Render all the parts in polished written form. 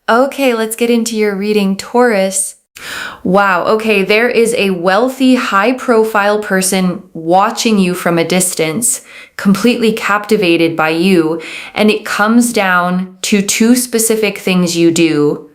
Okay, let's get into your reading, Taurus. Wow, okay, there is a wealthy, high-profile person watching you from a distance, completely captivated by you, and it comes down to two specific things you do.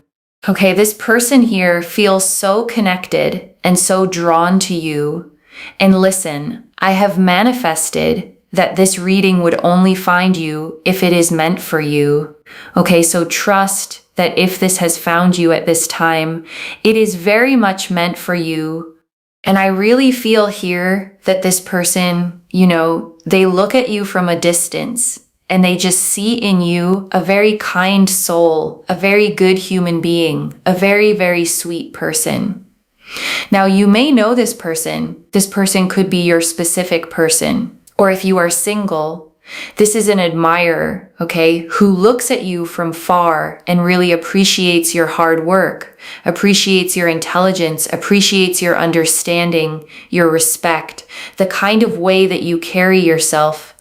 Okay, this person here feels so connected and so drawn to you. And listen, I have manifested that this reading would only find you if it is meant for you. Okay, so trust that if this has found you at this time, it is very much meant for you. And I really feel here that this person, they look at you from a distance and they just see in you a very kind soul, a very good human being, a very, very sweet person. Now, you may know this person. This person could be your specific person. Or if you are single, this is an admirer, okay, who looks at you from far and really appreciates your hard work, appreciates your intelligence, appreciates your understanding, your respect, the kind of way that you carry yourself.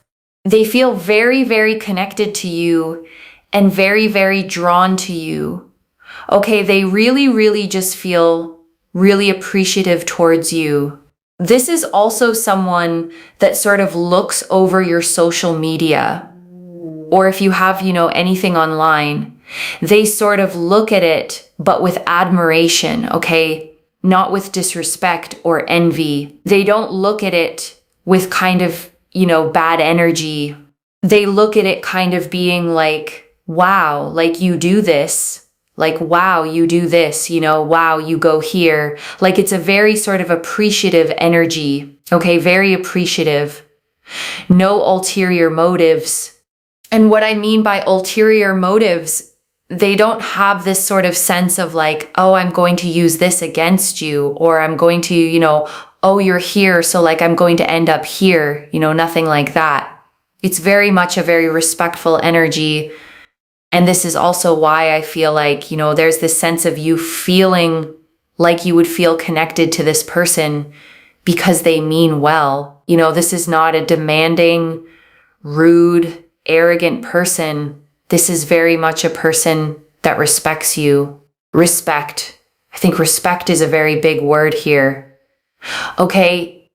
They feel very, very connected to you and very, very drawn to you. Okay, they really, really just feel really appreciative towards you. This is also someone that sort of looks over your social media, or if you have, anything online, they sort of look at it, but with admiration, okay? Not with disrespect or envy. They don't look at it with kind of, bad energy. They look at it kind of being like, wow, like you do this. Like, wow, you do this, wow, you go here. Like it's a very sort of appreciative energy, okay? Very appreciative. No ulterior motives. And what I mean by ulterior motives, they don't have this sort of sense of like, oh, I'm going to use this against you, or I'm going to, oh, you're here, so like I'm going to end up here, nothing like that. It's very much a very respectful energy. And this is also why I feel like, there's this sense of you feeling like you would feel connected to this person because they mean well. This is not a demanding, rude, arrogant person. This is very much a person that respects you. Respect. I think respect is a very big word here. Okay.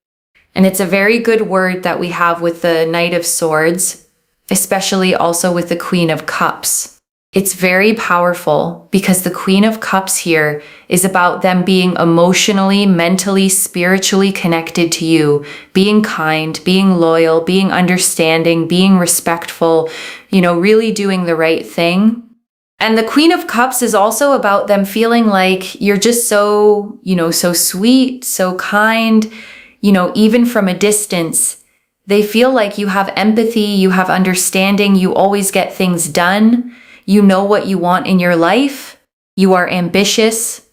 And it's a very good word that we have with the Knight of Swords, especially also with the Queen of Cups. It's very powerful because the Queen of Cups here is about them being emotionally, mentally, spiritually connected to you, being kind, being loyal, being understanding, being respectful, really doing the right thing. And the Queen of Cups is also about them feeling like you're just so, so sweet, so kind, even from a distance. They feel like you have empathy, you have understanding, you always get things done, you know what you want in your life, you are ambitious,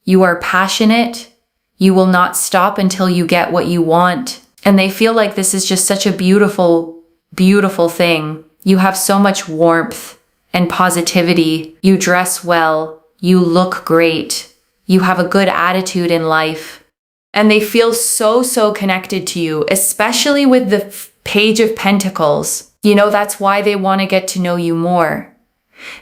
you are passionate, you will not stop until you get what you want. And they feel like this is just such a beautiful, beautiful thing. You have so much warmth and positivity, you dress well, you look great, you have a good attitude in life. And they feel so, so connected to you, especially with the Page of Pentacles. That's why they want to get to know you more.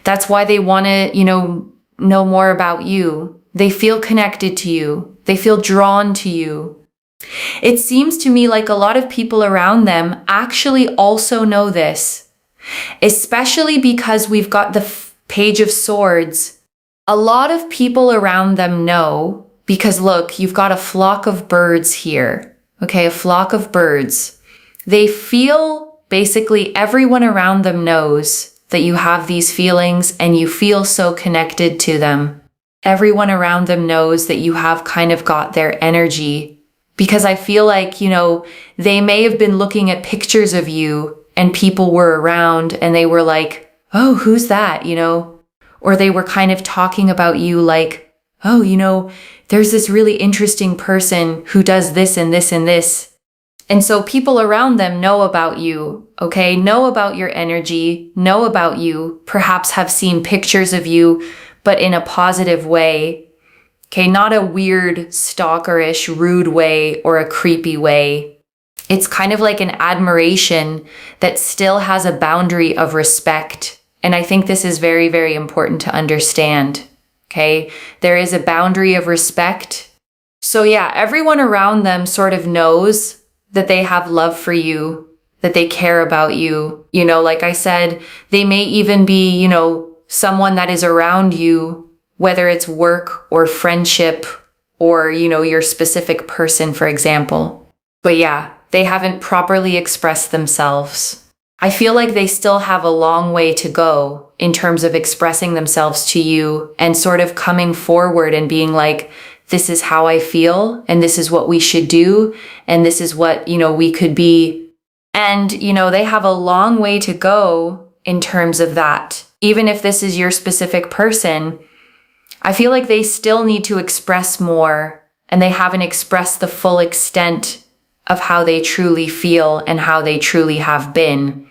That's why they want to, know more about you. They feel connected to you. They feel drawn to you. It seems to me like a lot of people around them actually also know this, especially because we've got the Page of Swords. A lot of people around them know. Because look, you've got a flock of birds here, okay? A flock of birds. They feel, basically everyone around them knows that you have these feelings and you feel so connected to them. Everyone around them knows that you have kind of got their energy. Because I feel like, they may have been looking at pictures of you and people were around and they were like, oh, who's that, Or they were kind of talking about you like, oh, there's this really interesting person who does this and this and this. And so people around them know about you, okay? Know about your energy, know about you, perhaps have seen pictures of you, but in a positive way. Okay, not a weird, stalkerish, rude way or a creepy way. It's kind of like an admiration that still has a boundary of respect And I think this is very, very important to understand. Okay. There is a boundary of respect. So yeah, everyone around them sort of knows that they have love for you, that they care about you. You know, like I said, they may even be, you know, someone that is around you, whether it's work or friendship or, you know, your specific person, for example. But yeah, they haven't properly expressed themselves. I feel like they still have a long way to go in terms of expressing themselves to you and sort of coming forward and being like, this is how I feel, and this is what we should do, and this is what, you know, we could be. And, you know, they have a long way to go in terms of that. Even if this is your specific person, I feel like they still need to express more, and they haven't expressed the full extent of how they truly feel and how they truly have been,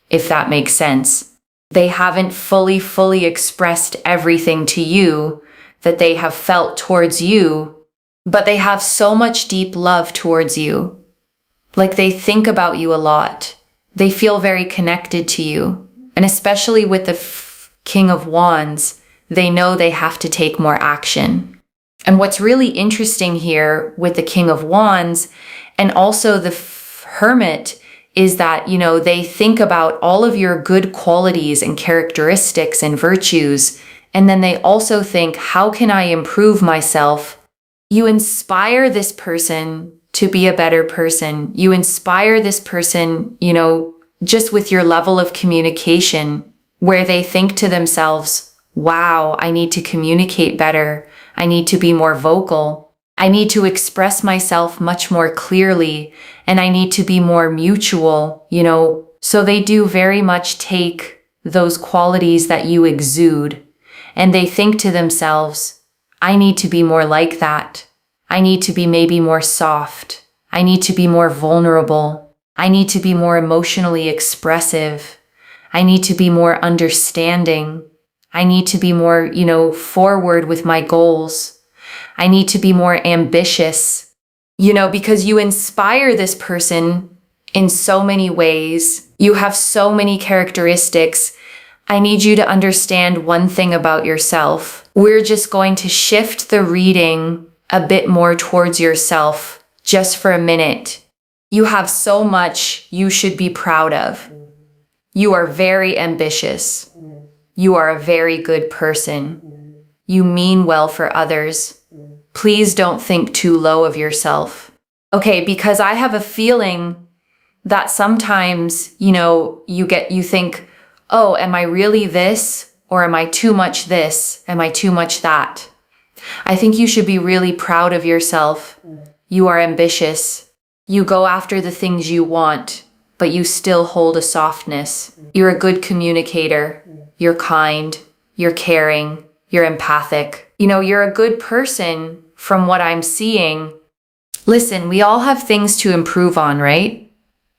if that makes sense. They haven't fully expressed everything to you that they have felt towards you, but they have so much deep love towards you. Like they think about you a lot. They feel very connected to you. And especially with the King of Wands, they know they have to take more action. And what's really interesting here with the King of Wands and also the Hermit is that, you know, they think about all of your good qualities and characteristics and virtues. And then they also think, how can I improve myself? You inspire this person to be a better person. You inspire this person, you know, just with your level of communication, where they think to themselves, wow, I need to communicate better. I need to be more vocal. I need to express myself much more clearly, and I need to be more mutual, you know. So they do very much take those qualities that you exude, and they think to themselves, I need to be more like that. I need to be maybe more soft. I need to be more vulnerable. I need to be more emotionally expressive. I need to be more understanding. I need to be more, you know, forward with my goals. I need to be more ambitious, you know, because you inspire this person in so many ways. You have so many characteristics. I need you to understand one thing about yourself. We're just going to shift the reading a bit more towards yourself just for a minute. You have so much you should be proud of. You are very ambitious. You are a very good person. You mean well for others. Please don't think too low of yourself. Okay, because I have a feeling that sometimes, you know, you think, oh, am I really this? Or am I too much this? Am I too much that? I think you should be really proud of yourself. You are ambitious. You go after the things you want, but you still hold a softness. You're a good communicator. You're kind. You're caring. You're empathic. You know, you're a good person from what I'm seeing. Listen, we all have things to improve on, right?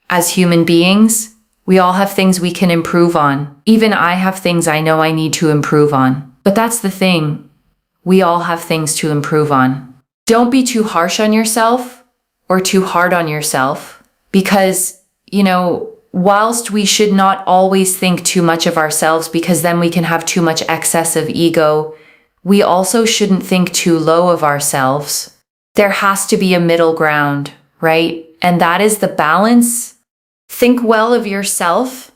As human beings, we all have things we can improve on. Even I have things I know I need to improve on. But that's the thing. We all have things to improve on. Don't be too harsh on yourself or too hard on yourself because, you know, whilst we should not always think too much of ourselves because then we can have too much excess of ego, we also shouldn't think too low of ourselves. There has to be a middle ground, right? And that is the balance. Think well of yourself,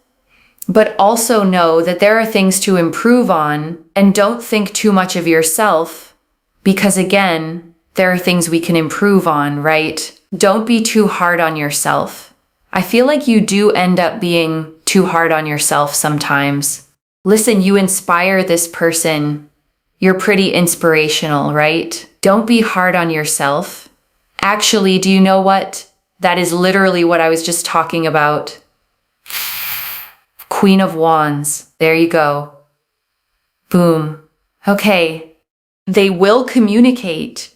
but also know that there are things to improve on, and don't think too much of yourself because, again, there are things we can improve on, right? Don't be too hard on yourself. I feel like you do end up being too hard on yourself sometimes. Listen, you inspire this person. You're pretty inspirational, right? Don't be hard on yourself. Actually, do you know what? That is literally what I was just talking about. Queen of Wands. There you go. Boom. Okay. They will communicate.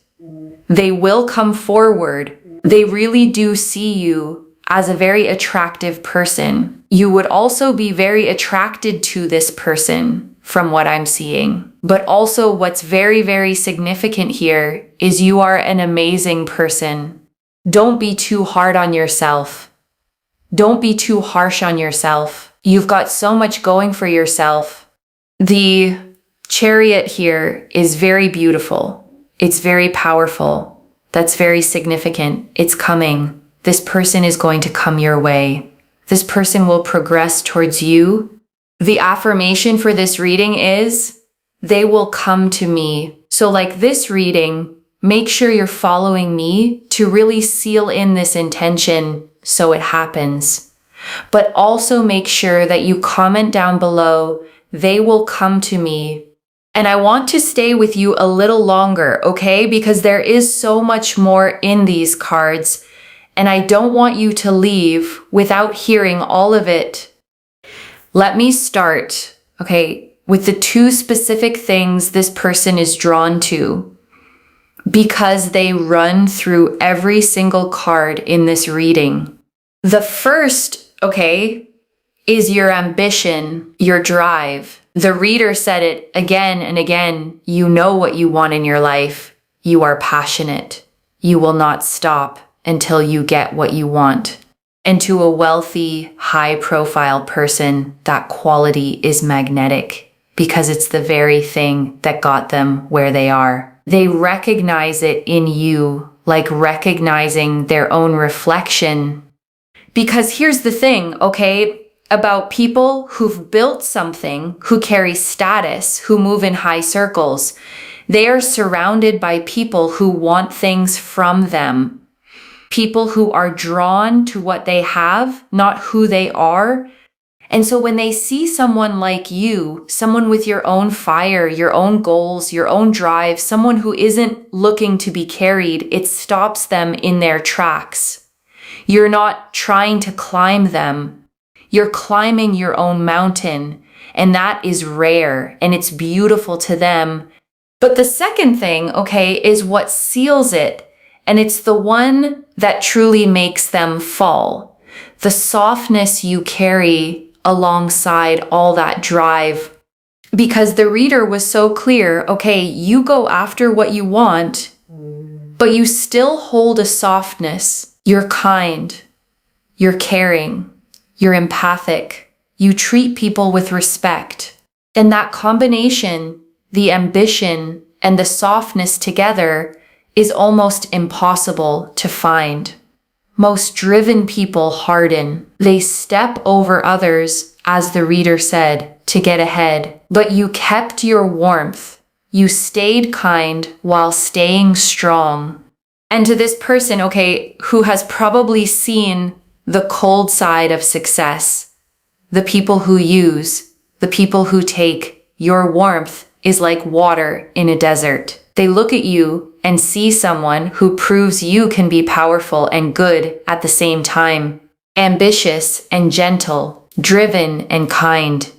They will come forward. They really do see you as a very attractive person. You would also be very attracted to this person from what I'm seeing. But also what's very, very significant here is you are an amazing person. Don't be too hard on yourself. Don't be too harsh on yourself. You've got so much going for yourself. The Chariot here is very beautiful. It's very powerful. That's very significant. It's coming. This person is going to come your way. This person will progress towards you. The affirmation for this reading is, they will come to me. So like this reading, make sure you're following me to really seal in this intention so it happens. But also make sure that you comment down below, they will come to me. And I want to stay with you a little longer, okay? Because there is so much more in these cards, and I don't want you to leave without hearing all of it. Let me start, okay, with the two specific things this person is drawn to, because they run through every single card in this reading. The first, okay, is your ambition, your drive. The reader said it again and again. You know what you want in your life. You are passionate. You will not stop until you get what you want. And to a wealthy, high-profile person, that quality is magnetic because it's the very thing that got them where they are. They recognize it in you, like recognizing their own reflection. Because here's the thing, okay? About people who've built something, who carry status, who move in high circles. They are surrounded by people who want things from them. People who are drawn to what they have, not who they are. And so when they see someone like you, someone with your own fire, your own goals, your own drive, someone who isn't looking to be carried, it stops them in their tracks. You're not trying to climb them. You're climbing your own mountain, and that is rare, and it's beautiful to them. But the second thing, okay, is what seals it, and it's the one that truly makes them fall. The softness you carry alongside all that drive. Because the reader was so clear, okay, you go after what you want, but you still hold a softness. You're kind. You're caring. You're empathic. You treat people with respect. And that combination, the ambition and the softness together, is almost impossible to find. Most driven people harden. They step over others, as the reader said, to get ahead. But you kept your warmth. You stayed kind while staying strong. And to this person, okay, who has probably seen the cold side of success, the people who use, the people who take, your warmth is like water in a desert. They look at you and see someone who proves you can be powerful and good at the same time, ambitious and gentle, driven and kind.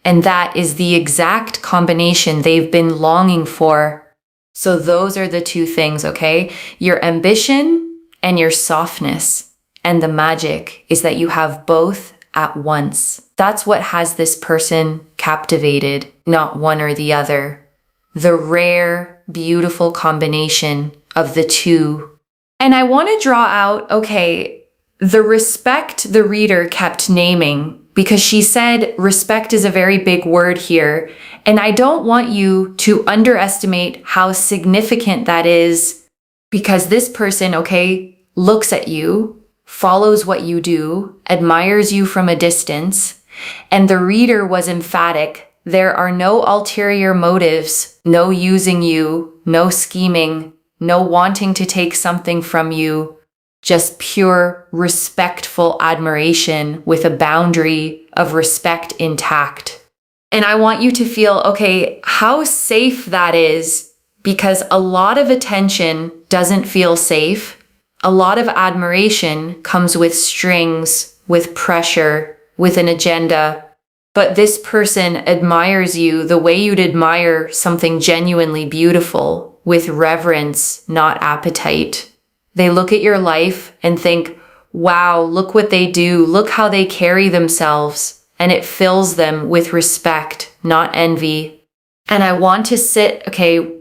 And that is the exact combination they've been longing for. So those are the two things, okay? Your ambition and your softness. And the magic is that you have both at once. That's what has this person captivated, not one or the other. The rare, beautiful combination of the two. And I want to draw out, okay, the respect the reader kept naming, because she said respect is a very big word here. And I don't want you to underestimate how significant that is, because this person, okay, looks at you, follows what you do, admires you from a distance, and the reader was emphatic. There are no ulterior motives, no using you, no scheming, no wanting to take something from you, just pure respectful admiration with a boundary of respect intact. And I want you to feel, okay, how safe that is, because a lot of attention doesn't feel safe. A lot of admiration comes with strings, with pressure, with an agenda. But this person admires you the way you'd admire something genuinely beautiful, with reverence, not appetite. They look at your life and think, wow, look what they do. Look how they carry themselves. And it fills them with respect, not envy. And I want to sit, okay,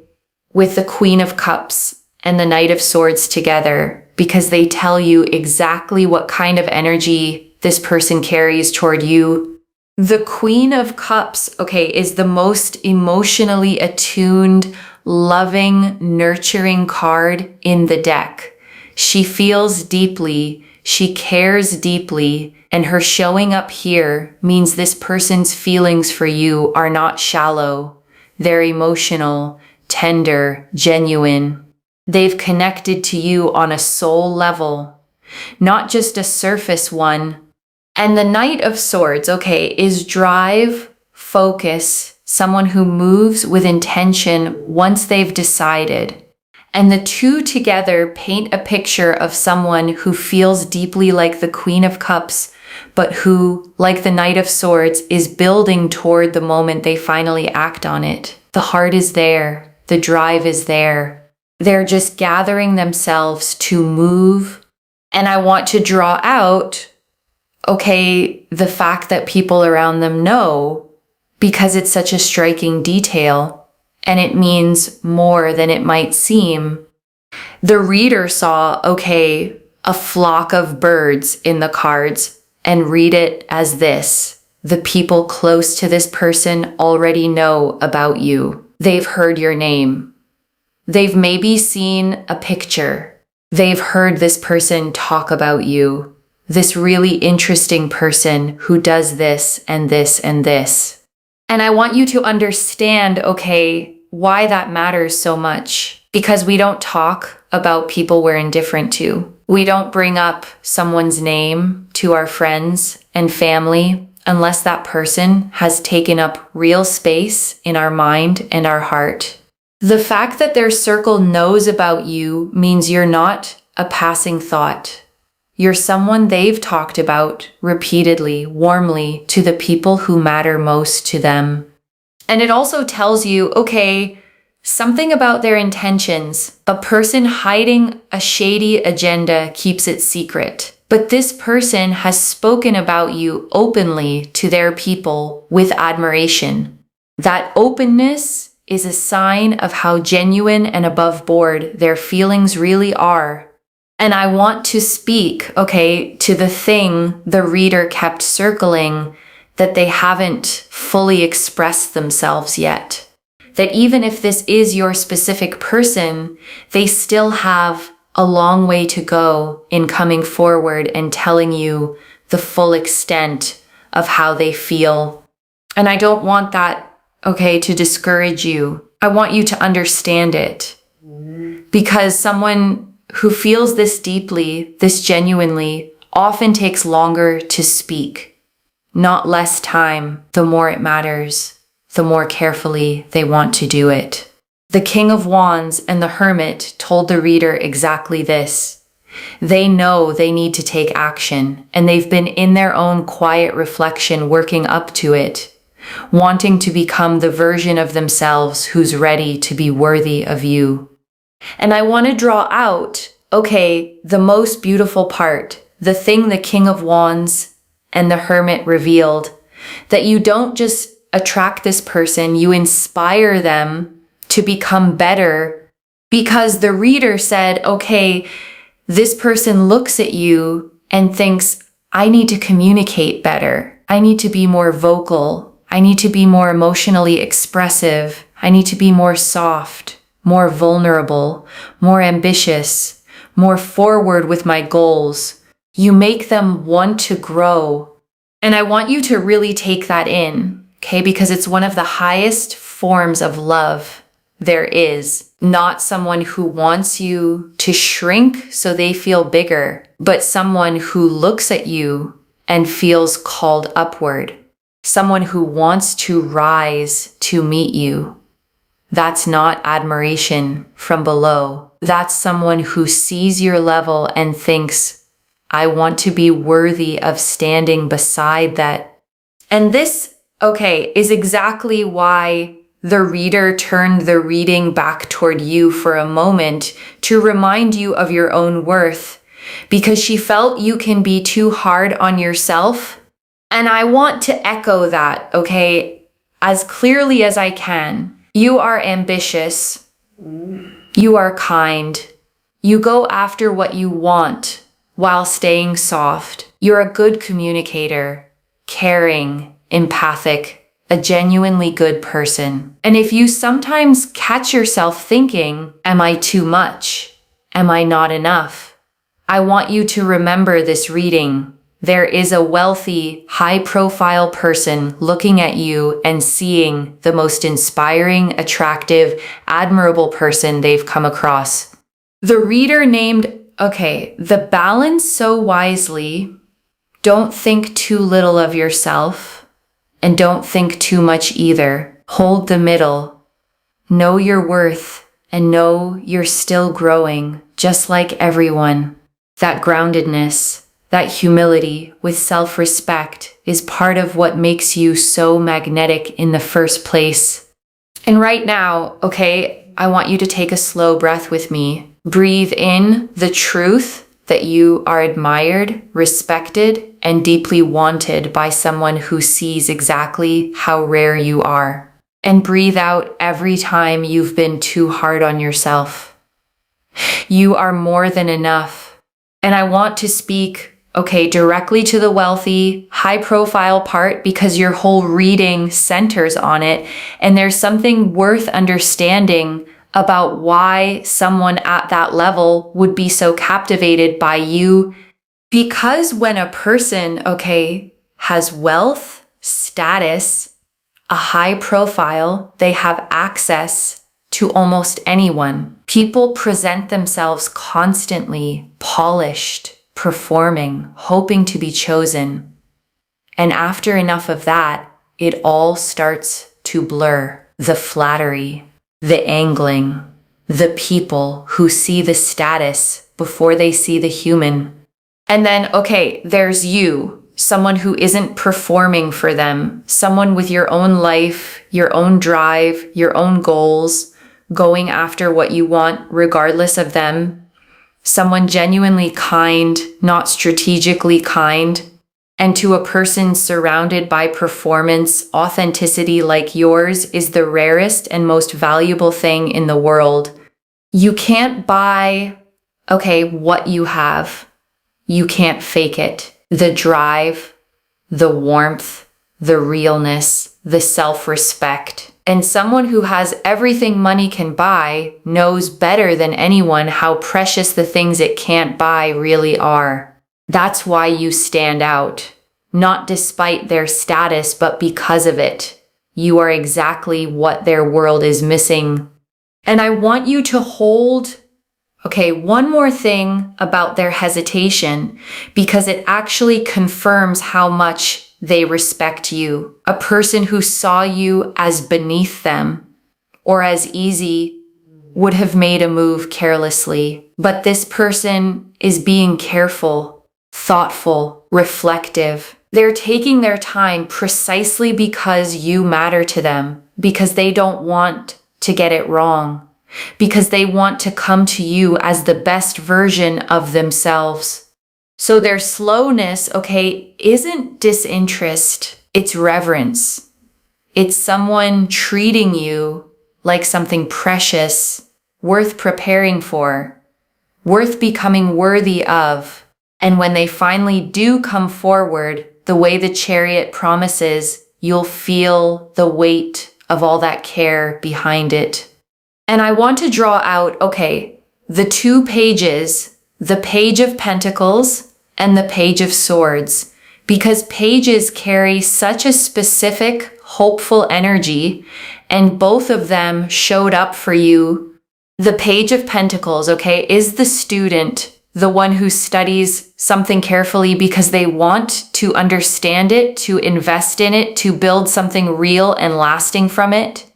with the Queen of Cups and the Knight of Swords together, because they tell you exactly what kind of energy this person carries toward you. The Queen of Cups, okay, is the most emotionally attuned, loving, nurturing card in the deck. She feels deeply, she cares deeply, and her showing up here means this person's feelings for you are not shallow. They're emotional, tender, genuine. They've connected to you on a soul level, not just a surface one. And the Knight of Swords, okay, is drive, focus, someone who moves with intention once they've decided. And the two together paint a picture of someone who feels deeply like the Queen of Cups, but who, like the Knight of Swords, is building toward the moment they finally act on it. The heart is there. The drive is there. They're just gathering themselves to move. And I want to draw out, okay, the fact that people around them know, because it's such a striking detail. And it means more than it might seem. The reader saw, okay, a flock of birds in the cards and read it as this. The people close to this person already know about you. They've heard your name. They've maybe seen a picture. They've heard this person talk about you. This really interesting person who does this and this and this. And I want you to understand, okay, why that matters so much. Because we don't talk about people we're indifferent to. We don't bring up someone's name to our friends and family unless that person has taken up real space in our mind and our heart. The fact that their circle knows about you means you're not a passing thought. You're someone they've talked about repeatedly, warmly, to the people who matter most to them. And it also tells you, okay, something about their intentions. A person hiding a shady agenda keeps it secret. But this person has spoken about you openly to their people with admiration. That openness is a sign of how genuine and above board their feelings really are. And I want to speak, okay, to the thing the reader kept circling, that they haven't fully expressed themselves yet. That even if this is your specific person, they still have a long way to go in coming forward and telling you the full extent of how they feel. And I don't want that, okay, to discourage you. I want you to understand it. Because someone who feels this deeply, this genuinely, often takes longer to speak. Not less time. The more it matters, the more carefully they want to do it. The King of Wands and the Hermit told the reader exactly this. They know they need to take action, and they've been in their own quiet reflection working up to it, wanting to become the version of themselves who's ready to be worthy of you. And I want to draw out, okay, the most beautiful part, the thing the King of Wands and the Hermit revealed, that you don't just attract this person, you inspire them to become better, because the reader said, okay, this person looks at you and thinks, I need to communicate better. I need to be more vocal. I need to be more emotionally expressive. I need to be more soft, more vulnerable, more ambitious, more forward with my goals. You make them want to grow. And I want you to really take that in, okay? Because it's one of the highest forms of love there is. Not someone who wants you to shrink so they feel bigger, but someone who looks at you and feels called upward. Someone who wants to rise to meet you. That's not admiration from below. That's someone who sees your level and thinks, I want to be worthy of standing beside that. And this, okay, is exactly why the reader turned the reading back toward you for a moment to remind you of your own worth, because she felt you can be too hard on yourself. And I want to echo that, okay, as clearly as I can. You are ambitious. You are kind. You go after what you want while staying soft. You're a good communicator, caring, empathic, a genuinely good person. And if you sometimes catch yourself thinking, am I too much? Am I not enough? I want you to remember this reading. There is a wealthy, high-profile person looking at you and seeing the most inspiring, attractive, admirable person they've come across. The reader named, the balance so wisely. Don't think too little of yourself, and don't think too much either. Hold the middle. Know your worth, and know you're still growing, just like everyone. That groundedness, that humility with self-respect is part of what makes you so magnetic in the first place. And right now, I want you to take a slow breath with me. Breathe in the truth that you are admired, respected, and deeply wanted by someone who sees exactly how rare you are. And breathe out every time you've been too hard on yourself. You are more than enough. And I want to speak directly to the wealthy, high-profile part because your whole reading centers on it, and there's something worth understanding about why someone at that level would be so captivated by you. Because when a person, has wealth, status, a high profile, they have access to almost anyone. People present themselves constantly, polished, performing, hoping to be chosen. And after enough of that, it all starts to blur. The flattery, the angling, the people who see the status before they see the human. And then, there's you, someone who isn't performing for them, someone with your own life, your own drive, your own goals, going after what you want regardless of them. Someone genuinely kind, not strategically kind. And to a person surrounded by performance, authenticity like yours is the rarest and most valuable thing in the world. You can't buy, what you have. You can't fake it. The drive, the warmth, the realness, the self-respect. And someone who has everything money can buy knows better than anyone how precious the things it can't buy really are. That's why you stand out. Not despite their status, but because of it. You are exactly what their world is missing. And I want you to hold, one more thing about their hesitation, because it actually confirms how much they respect you. A person who saw you as beneath them or as easy would have made a move carelessly. But this person is being careful, thoughtful, reflective. They're taking their time precisely because you matter to them, because they don't want to get it wrong, because they want to come to you as the best version of themselves. So their slowness, isn't disinterest, it's reverence. It's someone treating you like something precious, worth preparing for, worth becoming worthy of. And when they finally do come forward, the way the Chariot promises, you'll feel the weight of all that care behind it. And I want to draw out, the two pages, the Page of Pentacles and the Page of Swords, because pages carry such a specific, hopeful energy, and both of them showed up for you. The Page of Pentacles, is the student, the one who studies something carefully because they want to understand it, to invest in it, to build something real and lasting from it.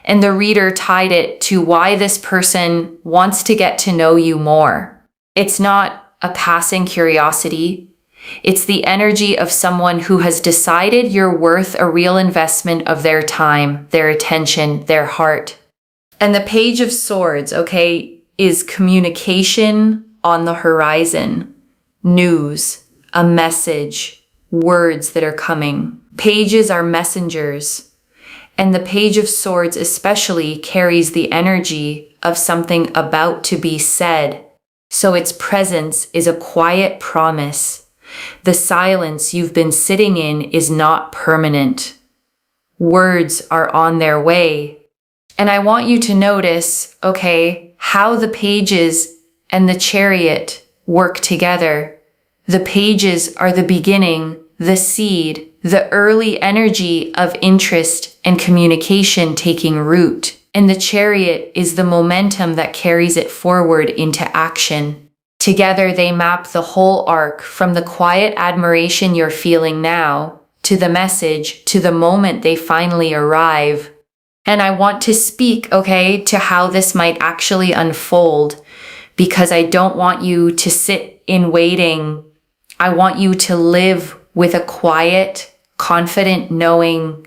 And the reader tied it to why this person wants to get to know you more. It's not a passing curiosity. It's the energy of someone who has decided you're worth a real investment of their time, their attention, their heart. And the Page of Swords, is communication on the horizon, news, a message, words that are coming. Pages are messengers. And the Page of Swords especially carries the energy of something about to be said. So its presence is a quiet promise, The silence you've been sitting in is not permanent. Words are on their way. And I want you to notice, okay, how the pages and the chariot work together. The pages are the beginning, the seed, the early energy of interest and communication taking root. And the chariot is the momentum that carries it forward into action. Together they map the whole arc from the quiet admiration you're feeling now to the message, to the moment they finally arrive. And I want to speak, okay, to how this might actually unfold, because I don't want you to sit in waiting. I want you to live with a quiet, confident knowing.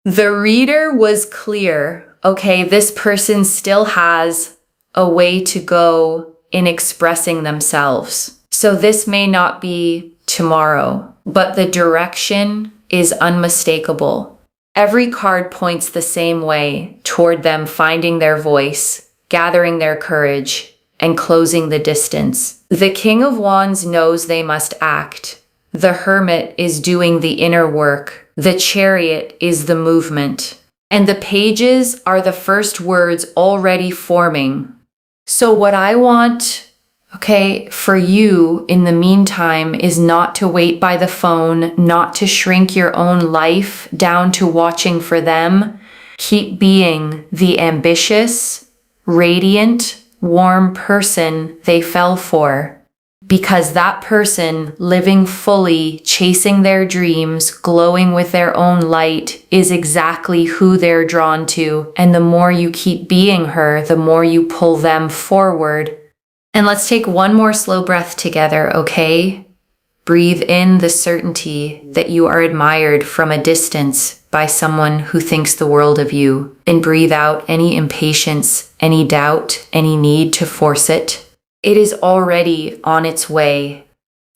The reader was clear, okay, this person still has a way to go in expressing themselves. So this may not be tomorrow, but the direction is unmistakable. Every card points the same way toward them finding their voice, gathering their courage, and closing the distance. The King of Wands knows they must act. The Hermit is doing the inner work. The Chariot is the movement. And the pages are the first words already forming. So what I want, okay, for you in the meantime is not to wait by the phone, not to shrink your own life down to watching for them. Keep being the ambitious, radiant, warm person they fell for. Because that person living fully, chasing their dreams, glowing with their own light is exactly who they're drawn to. And the more you keep being her, the more you pull them forward. And let's take one more slow breath together, okay? Breathe in the certainty that you are admired from a distance by someone who thinks the world of you. And breathe out any impatience, any doubt, any need to force it. It is already on its way.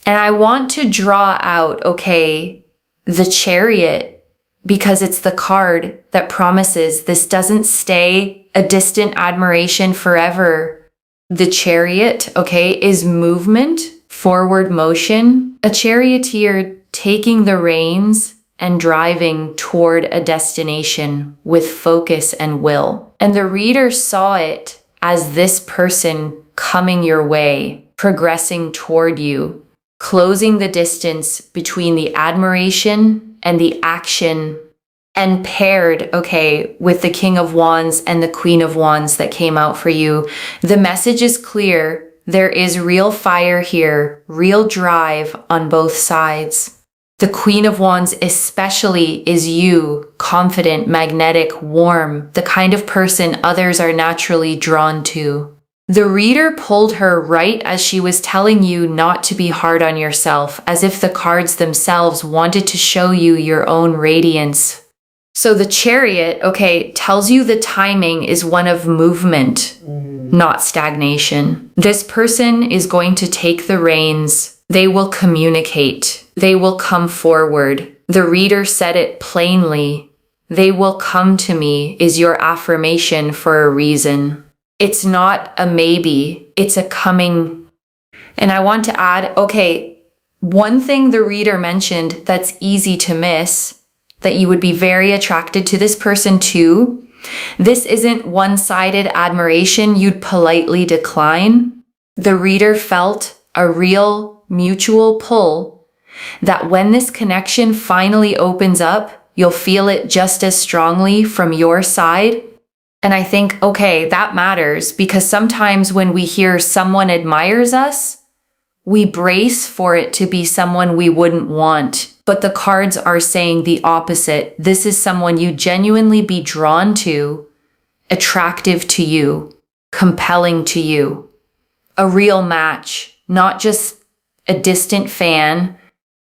And I want to draw out, okay, the Chariot, because it's the card that promises this doesn't stay a distant admiration forever. The Chariot, okay, is movement, forward motion, a charioteer taking the reins and driving toward a destination with focus and will. And the reader saw it as this person coming your way, progressing toward you, closing the distance between the admiration and the action, and paired, okay, with the King of Wands and the Queen of Wands that came out for you. The message is clear. There is real fire here, real drive on both sides. The Queen of Wands especially is you, confident, magnetic, warm, the kind of person others are naturally drawn to. The reader pulled her right as she was telling you not to be hard on yourself, as if the cards themselves wanted to show you your own radiance. So the Chariot, okay, tells you the timing is one of movement, not stagnation. This person is going to take the reins. They will communicate. They will come forward. The reader said it plainly. They will come to me is your affirmation for a reason. It's not a maybe, it's a coming. And I want to add, okay, one thing the reader mentioned that's easy to miss, that you would be very attracted to this person too. This isn't one-sided admiration you'd politely decline. The reader felt a real mutual pull that when this connection finally opens up, you'll feel it just as strongly from your side. And I think, okay, that matters because sometimes when we hear someone admires us, we brace for it to be someone we wouldn't want. But the cards are saying the opposite. This is someone you genuinely be drawn to, attractive to you, compelling to you. A real match, not just a distant fan.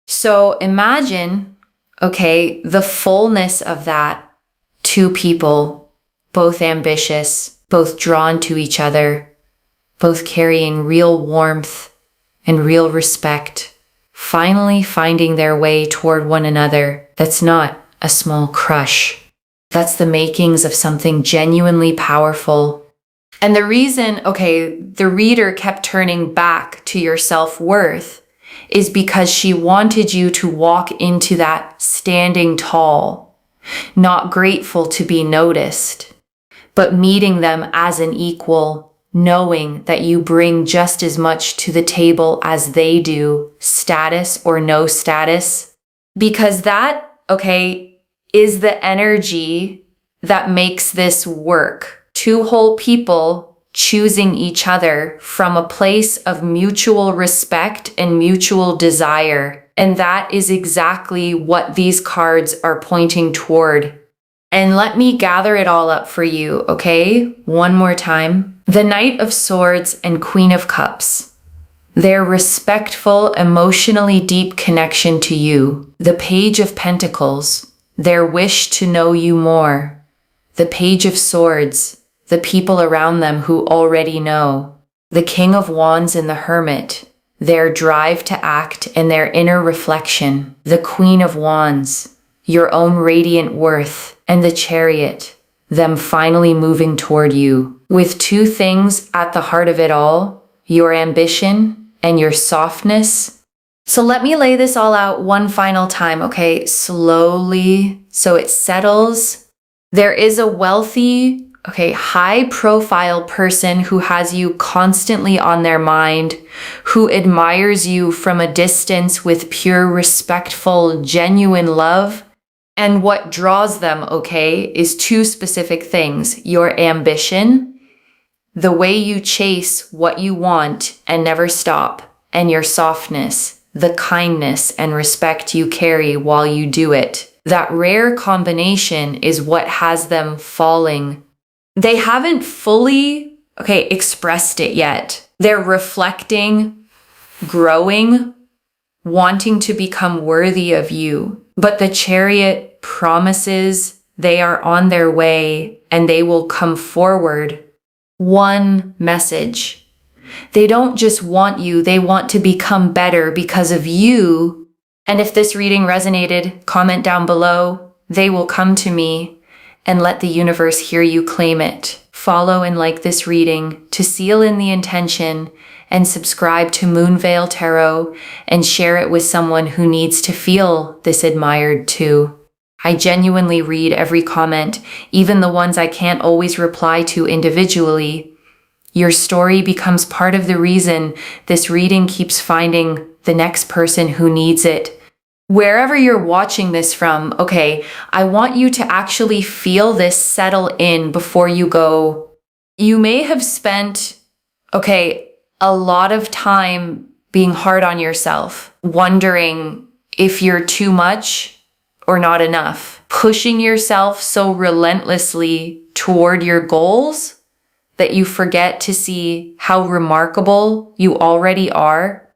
So imagine, okay, the fullness of that. Two people, both ambitious, both drawn to each other, both carrying real warmth and real respect, finally finding their way toward one another. That's not a small crush. That's the makings of something genuinely powerful. And the reason, okay, the reader kept turning back to your self-worth is because she wanted you to walk into that standing tall, not grateful to be noticed, but meeting them as an equal, knowing that you bring just as much to the table as they do, status or no status. Because that, is the energy that makes this work. Two whole people choosing each other from a place of mutual respect and mutual desire. And that is exactly what these cards are pointing toward. And let me gather it all up for you, okay? One more time. The Knight of Swords and Queen of Cups. Their respectful, emotionally deep connection to you. The Page of Pentacles. Their wish to know you more. The Page of Swords. The people around them who already know. The King of Wands and the Hermit. Their drive to act and their inner reflection. The Queen of Wands. Your own radiant worth. And the Chariot. Them finally moving toward you. With two things at the heart of it all. Your ambition and your softness. So let me lay this all out one final time, okay? Slowly, so it settles. There is a wealthy, high-profile person who has you constantly on their mind, who admires you from a distance with pure, respectful, genuine love. And what draws them, is two specific things. Your ambition, the way you chase what you want and never stop, and your softness, the kindness and respect you carry while you do it. That rare combination is what has them falling. They haven't fully, expressed it yet. They're reflecting, growing, wanting to become worthy of you. But the Chariot promises they are on their way and they will come forward. One message. They don't just want you, they want to become better because of you. And if this reading resonated, comment down below. They will come to me and let the universe hear you claim it. Follow and like this reading to seal in the intention, and subscribe to Moonveil Tarot and share it with someone who needs to feel this admired too. I genuinely read every comment, even the ones I can't always reply to individually. Your story becomes part of the reason this reading keeps finding the next person who needs it. Wherever you're watching this from, I want you to actually feel this settle in before you go. You may have spent, a lot of time being hard on yourself, wondering if you're too much or not enough, pushing yourself so relentlessly toward your goals that you forget to see how remarkable you already are.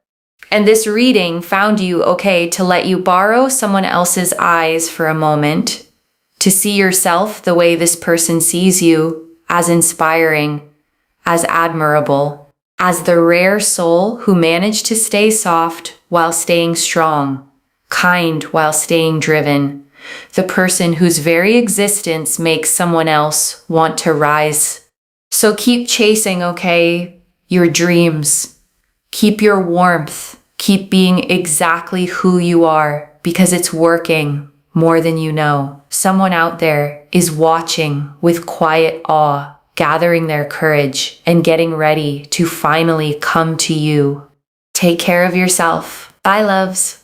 And this reading found you, to let you borrow someone else's eyes for a moment, to see yourself the way this person sees you, as inspiring, as admirable. As the rare soul who managed to stay soft while staying strong, kind while staying driven, the person whose very existence makes someone else want to rise. So keep chasing, your dreams. Keep your warmth. Keep being exactly who you are, because it's working more than you know. Someone out there is watching with quiet awe, gathering their courage and getting ready to finally come to you. Take care of yourself. Bye, loves.